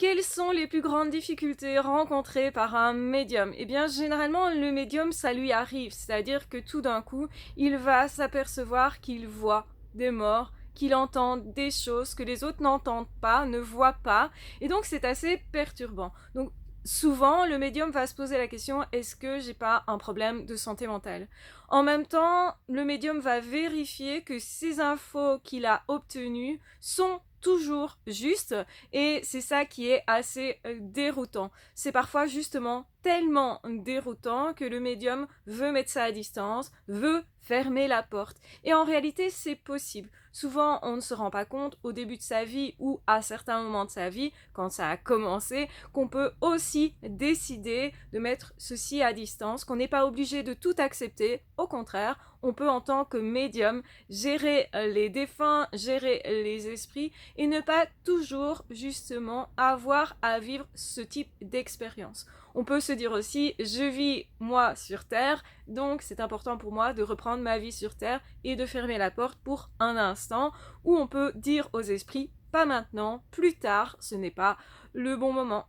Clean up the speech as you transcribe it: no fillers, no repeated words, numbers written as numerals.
Quelles sont les plus grandes difficultés rencontrées par un médium? Eh bien, généralement, le médium, ça lui arrive, c'est-à-dire que tout d'un coup, il va s'apercevoir qu'il voit des morts, qu'il entend des choses que les autres n'entendent pas, ne voient pas, et donc c'est assez perturbant. Donc, souvent, le médium va se poser la question, est-ce que j'ai pas un problème de santé mentale? En même temps, le médium va vérifier que ces infos qu'il a obtenues sont toujours justes, et c'est ça qui est assez déroutant. C'est parfois justement tellement déroutant que le médium veut mettre ça à distance, veut fermer la porte. Et en réalité, c'est possible. Souvent, on ne se rend pas compte au début de sa vie ou à certains moments de sa vie, quand ça a commencé, qu'on peut aussi décider de mettre ceci à distance, qu'on n'est pas obligé de tout accepter. Au contraire, on peut en tant que médium gérer les défunts, gérer les esprits et ne pas toujours justement avoir à vivre ce type d'expérience. On peut se dire aussi, je vis moi sur Terre, donc c'est important pour moi de reprendre ma vie sur Terre et de fermer la porte pour un instant, où on peut dire aux esprits, pas maintenant, plus tard, ce n'est pas le bon moment.